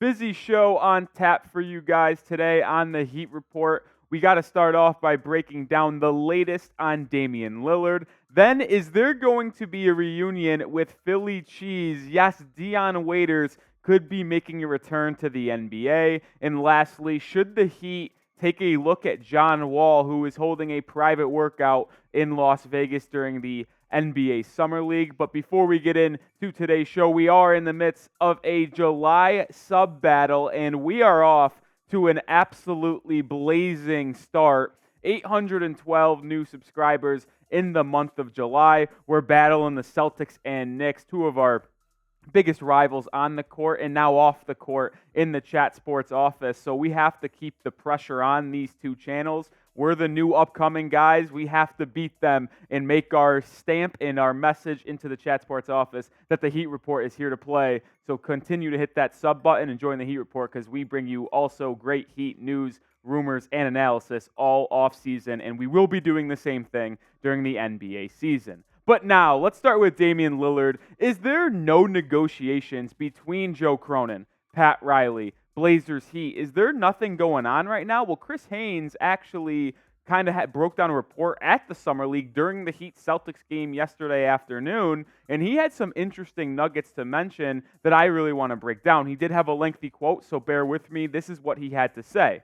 Busy show on tap for you guys today on the Heat Report. We got to start off by breaking down the latest on Damian Lillard. Then, is there going to be a reunion with Philly Cheese? Yes, Dion Waiters could be making a return to the NBA. And lastly, should the Heat take a look at John Wall, who is holding a private workout in Las Vegas during the NBA Summer League? But before we get into today's show, we are in the midst of a July sub battle, and we are off to an absolutely blazing start. 812 new subscribers in the month of July. We're battling the Celtics and Knicks, two of our biggest rivals on the court and now off the court in the Chat Sports office. So we have to keep the pressure on these two channels. We're the new upcoming guys. We have to beat them and make our stamp and our message into the Chat Sports office that the Heat Report is here to play. So continue to hit that sub button and join the Heat Report, because we bring you also great Heat news, rumors, and analysis all off season, and we will be doing the same thing during the NBA season. But now, let's start with Damian Lillard. Is there no negotiations between Joe Cronin, Pat Riley, Blazers Heat? Is there nothing going on right now? Well, Chris Haynes actually kind of broke down a report at the Summer League during the Heat Celtics game yesterday afternoon, and he had some interesting nuggets to mention that I really want to break down. He did have a lengthy quote, so bear with me. This is what he had to say.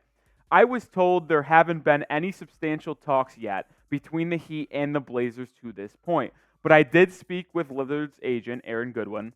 I was told there haven't been any substantial talks yet between the Heat and the Blazers to this point. But I did speak with Lillard's agent, Aaron Goodwin,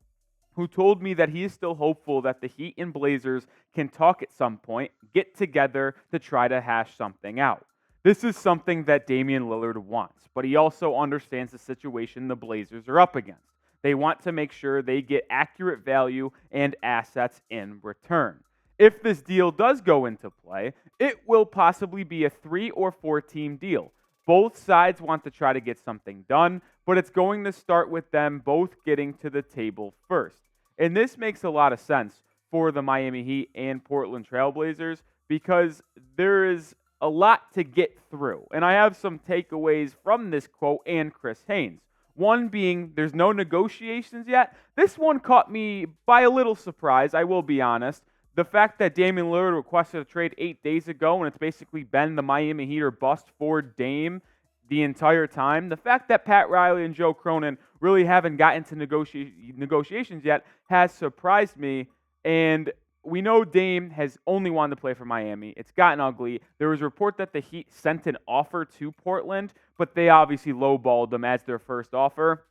who told me that he is still hopeful that the Heat and Blazers can talk at some point, get together to try to hash something out. This is something that Damian Lillard wants, but he also understands the situation the Blazers are up against. They want to make sure they get accurate value and assets in return. If this deal does go into play, it will possibly be a 3 or 4 team deal. Both sides want to try to get something done, but it's going to start with them both getting to the table first. And this makes a lot of sense for the Miami Heat and Portland Trailblazers, because there is a lot to get through. And I have some takeaways from this quote and Chris Haynes. One being, there's no negotiations yet. This one caught me by a little surprise, I will be honest. The fact that Damian Lillard requested a trade 8 days ago, and it's basically been the Miami Heat or bust for Dame the entire time. The fact that Pat Riley and Joe Cronin really haven't gotten to negotiations yet has surprised me. And we know Dame has only wanted to play for Miami. It's gotten ugly. There was a report that the Heat sent an offer to Portland, but they obviously lowballed them as their first offer.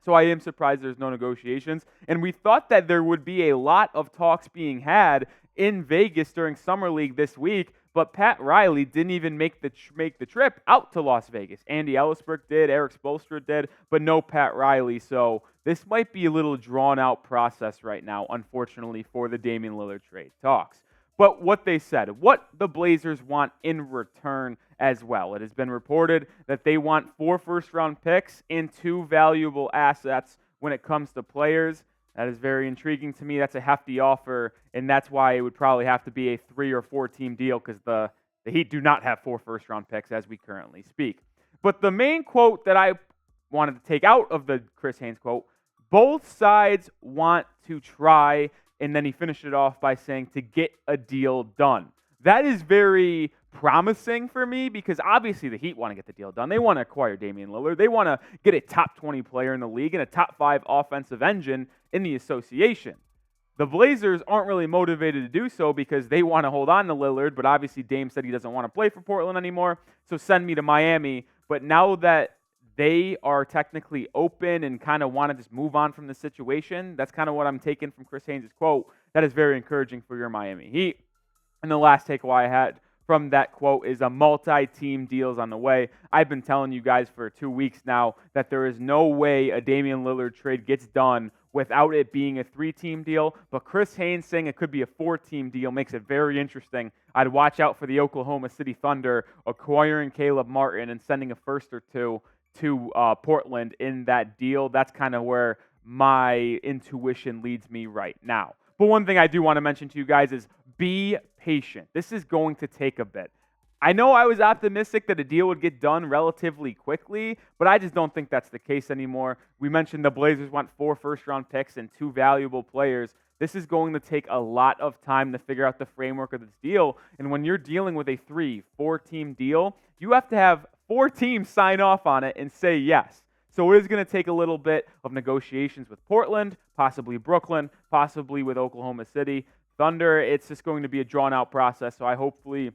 So I am surprised there's no negotiations. And we thought that there would be a lot of talks being had in Vegas during Summer League this week, but Pat Riley didn't even make the trip out to Las Vegas. Andy Ellisburg did, Eric Spoelstra did, but no Pat Riley. So this might be a little drawn-out process right now, unfortunately, for the Damian Lillard trade talks. But what they said, what the Blazers want in return as well. It has been reported that they want 4 first-round picks and 2 valuable assets when it comes to players. That is very intriguing to me. That's a hefty offer, and that's why it would probably have to be a 3 or 4 team deal, because the Heat do not have 4 first-round picks as we currently speak. But the main quote that I wanted to take out of the Chris Haynes quote, both sides want to try, and then he finished it off by saying, to get a deal done. That is very promising for me, because obviously the Heat want to get the deal done. They want to acquire Damian Lillard. They want to get a top 20 player in the league and a top 5 offensive engine in the association. The Blazers aren't really motivated to do so because they want to hold on to Lillard, but obviously Dame said he doesn't want to play for Portland anymore, so send me to Miami. But now that they are technically open and kind of want to just move on from the situation, that's kind of what I'm taking from Chris Haynes' quote. That is very encouraging for your Miami Heat. And the last takeaway I had from that quote is a multi-team deals on the way. I've been telling you guys for 2 weeks now that there is no way a Damian Lillard trade gets done without it being a 3-team deal. But Chris Haynes saying it could be a 4-team deal makes it very interesting. I'd watch out for the Oklahoma City Thunder acquiring Caleb Martin and sending a first or 2 to Portland in that deal. That's kind of where my intuition leads me right now. But one thing I do want to mention to you guys is be patient. This is going to take a bit. I know I was optimistic that a deal would get done relatively quickly, but I just don't think that's the case anymore. We mentioned the Blazers want 4 first-round picks and 2 valuable players. This is going to take a lot of time to figure out the framework of this deal. And when you're dealing with a 3-4 team deal, you have to have 4 teams sign off on it and say yes. So it is going to take a little bit of negotiations with Portland, possibly Brooklyn, possibly with Oklahoma City Thunder. It's just going to be a drawn-out process, so I hopefully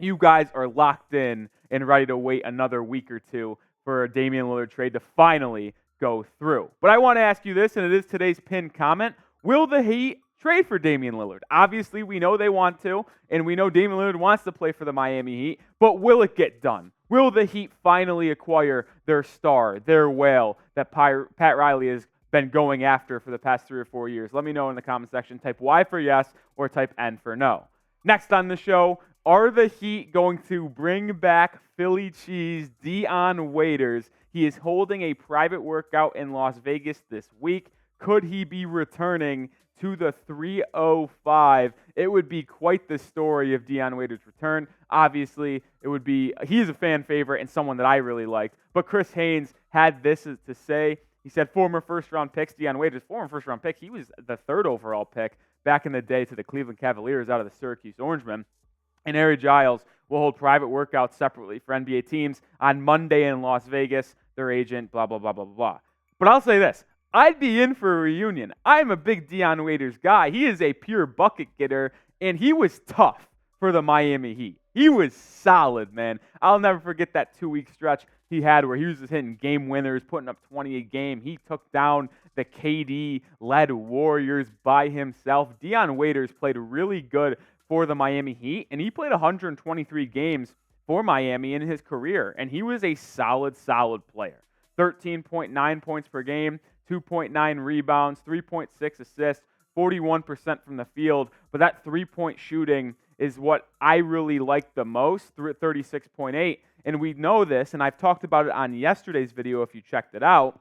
you guys are locked in and ready to wait another week or two for a Damian Lillard trade to finally go through. But I want to ask you this, and it is today's pinned comment. Will the Heat trade for Damian Lillard? Obviously, we know they want to, and we know Damian Lillard wants to play for the Miami Heat, but will it get done? Will the Heat finally acquire their star, their whale that Pat Riley has been going after for the past 3 or 4 years? Let me know in the comment section. Type Y for yes or type N for no. Next on the show, are the Heat going to bring back Philly Cheese Dion Waiters? He is holding a private workout in Las Vegas this week. Could he be returning to the 305? It would be quite the story if Dion Waiters returned. Obviously, he's a fan favorite and someone that I really liked. But Chris Haynes had this to say. He said former first-round picks, Dion Waiters, former first-round pick. He was the 3rd overall pick back in the day to the Cleveland Cavaliers out of the Syracuse Orangemen. And Harry Giles will hold private workouts separately for NBA teams on Monday in Las Vegas. Their agent, blah, blah, blah, blah, blah. But I'll say this. I'd be in for a reunion. I'm a big Dion Waiters guy. He is a pure bucket getter, and he was tough for the Miami Heat. He was solid, man. I'll never forget that 2-week stretch he had where he was just hitting game winners, putting up 20 a game. He took down the KD-led Warriors by himself. Dion Waiters played really good for the Miami Heat, and he played 123 games for Miami in his career, and he was a solid player. 13.9 points per game, 2.9 rebounds, 3.6 assists, 41% from the field, but that three-point shooting is what I really like the most, 36.8, and we know this, and I've talked about it on yesterday's video if you checked it out,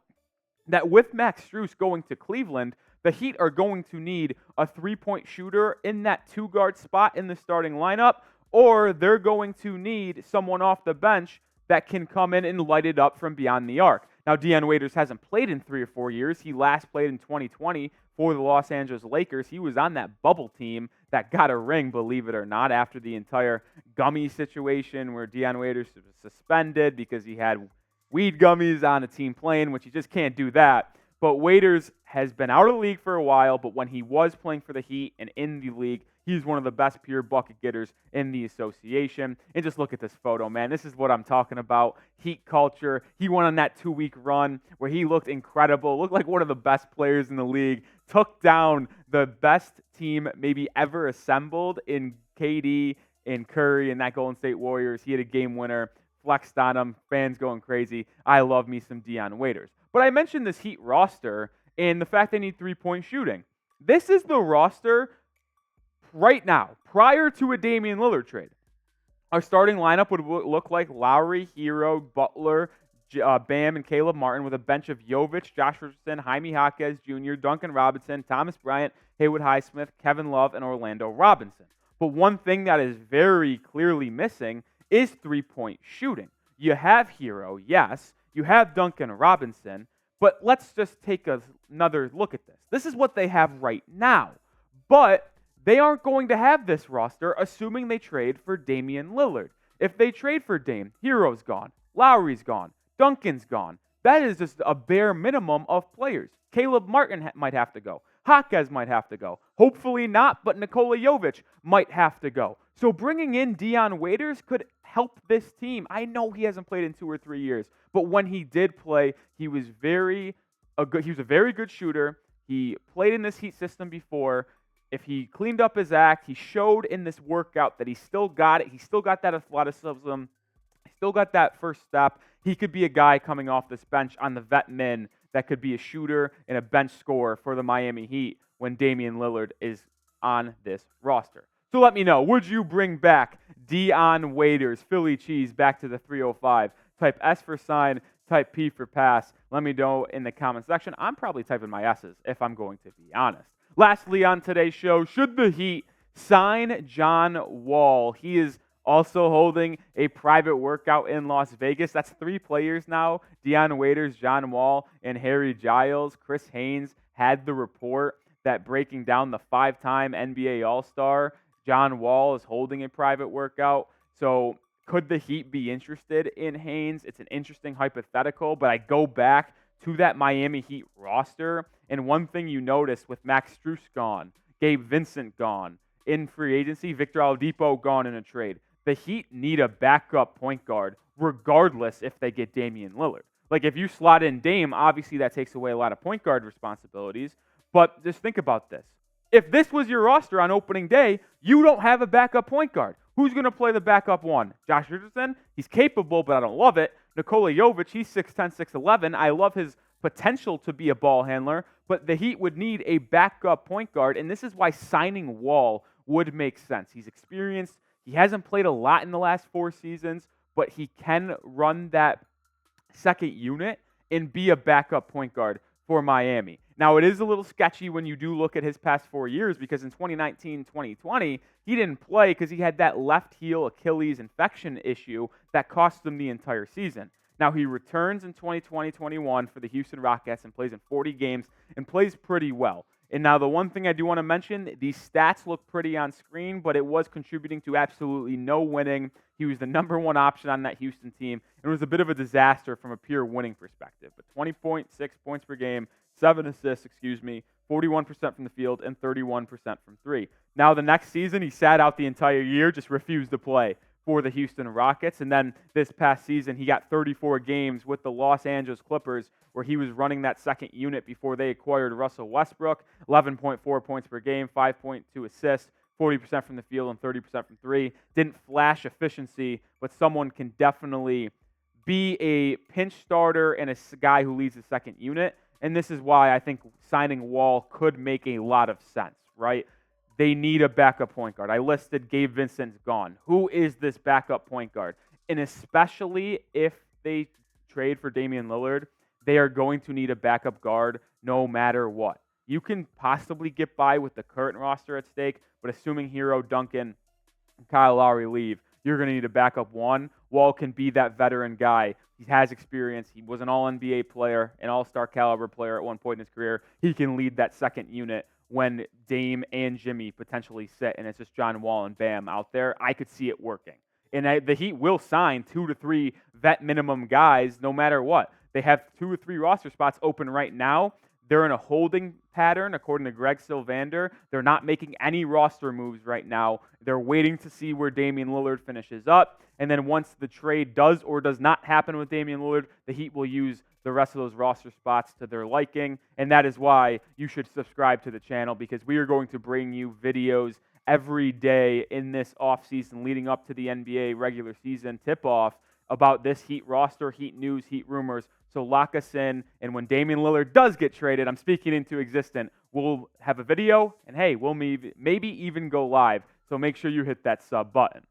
that with Max Strus going to Cleveland, the Heat are going to need a three-point shooter in that 2-guard spot in the starting lineup, or they're going to need someone off the bench that can come in and light it up from beyond the arc. Now, Dion Waiters hasn't played in 3 or 4 years. He last played in 2020 for the Los Angeles Lakers. He was on that bubble team that got a ring, believe it or not, after the entire gummy situation where Dion Waiters was suspended because he had weed gummies on a team plane, which you just can't do that. But Waiters has been out of the league for a while, but when he was playing for the Heat and in the league, he's one of the best pure bucket getters in the association. And just look at this photo, man. This is what I'm talking about. Heat culture. He went on that 2-week run where he looked incredible, looked like one of the best players in the league, took down the best team maybe ever assembled in KD and Curry and that Golden State Warriors. He had a game winner, flexed on him, fans going crazy. I love me some Dion Waiters. But I mentioned this Heat roster and the fact they need three-point shooting. This is the roster right now, prior to a Damian Lillard trade. Our starting lineup would look like Lowry, Hero, Butler, Bam, and Caleb Martin with a bench of Jovic, Josh Richardson, Jaime Jaquez Jr., Duncan Robinson, Thomas Bryant, Haywood Highsmith, Kevin Love, and Orlando Robinson. But one thing that is very clearly missing is three-point shooting. You have Hero, yes. You have Duncan Robinson. But let's just take another look at this. This is what they have right now. But they aren't going to have this roster assuming they trade for Damian Lillard. If they trade for Dame, Hero's gone, Lowry's gone, Duncan's gone. That is just a bare minimum of players. Caleb Martin might have to go. Jaquez might have to go. Hopefully not, but Nikola Jovic might have to go. So bringing in Dion Waiters could help this team. I know he hasn't played in 2 or 3 years, but when he did play, he was a very good shooter. He played in this Heat system before. If he cleaned up his act, he showed in this workout that he still got it. He still got that athleticism. He still got that first step. He could be a guy coming off this bench on the vet min that could be a shooter and a bench scorer for the Miami Heat when Damian Lillard is on this roster. So let me know, would you bring back Dion Waiters, Philly Cheese, back to the 305? Type S for sign, type P for pass. Let me know in the comment section. I'm probably typing my S's if I'm going to be honest. Lastly on today's show, should the Heat sign John Wall? He is also holding a private workout in Las Vegas. That's 3 players now. Dion Waiters, John Wall, and Harry Giles. Chris Haynes had the report that breaking down the 5-time NBA All-Star John Wall is holding a private workout. So could the Heat be interested in Haynes? It's an interesting hypothetical, but I go back to that Miami Heat roster, and one thing you notice with Max Strus gone, Gabe Vincent gone, in free agency, Victor Oladipo gone in a trade. The Heat need a backup point guard regardless if they get Damian Lillard. Like, if you slot in Dame, obviously that takes away a lot of point guard responsibilities, but just think about this. If this was your roster on opening day, you don't have a backup point guard. Who's going to play the backup one? Josh Richardson? He's capable, but I don't love it. Nikola Jovic, he's 6'10", 6'11". I love his potential to be a ball handler, but the Heat would need a backup point guard, and this is why signing Wall would make sense. He's experienced. He hasn't played a lot in the last 4 seasons, but he can run that second unit and be a backup point guard for Miami. Now, it is a little sketchy when you do look at his past 4 years because in 2019-2020, he didn't play because he had that left heel Achilles infection issue that cost him the entire season. Now, he returns in 2020-21 for the Houston Rockets and plays in 40 games and plays pretty well. And now the one thing I do want to mention, these stats look pretty on screen, but it was contributing to absolutely no winning. He was the number 1 option on that Houston team, and it was a bit of a disaster from a pure winning perspective. But 20.6 points per game, 7 assists, 41% from the field, and 31% from 3. Now the next season, he sat out the entire year, just refused to play for the Houston Rockets. And then this past season, he got 34 games with the Los Angeles Clippers where he was running that second unit before they acquired Russell Westbrook, 11.4 points per game, 5.2 assists, 40% from the field and 30% from 3. Didn't flash efficiency, but someone can definitely be a pinch starter and a guy who leads the second unit. And this is why I think signing Wall could make a lot of sense, right? They need a backup point guard. I listed Gabe Vincent's gone. Who is this backup point guard? And especially if they trade for Damian Lillard, they are going to need a backup guard no matter what. You can possibly get by with the current roster at stake, but assuming Hero, Duncan, and Kyle Lowry leave, you're going to need a backup one. Wall can be that veteran guy. He has experience. He was an all-NBA player, an all-star caliber player at one point in his career. He can lead that second unit when Dame and Jimmy potentially sit, and it's just John Wall and Bam out there. I could see it working. And the Heat will sign 2 to 3 vet minimum guys no matter what. They have 2 or 3 roster spots open right now. They're in a holding pattern, according to Greg Sylvander. They're not making any roster moves right now. They're waiting to see where Damian Lillard finishes up. And then once the trade does or does not happen with Damian Lillard, the Heat will use the rest of those roster spots to their liking. And that is why you should subscribe to the channel, because we are going to bring you videos every day in this offseason leading up to the NBA regular season tip-off about this Heat roster, Heat news, Heat rumors. So lock us in, and when Damian Lillard does get traded, I'm speaking into existence, we'll have a video, and hey, we'll maybe even go live. So make sure you hit that sub button.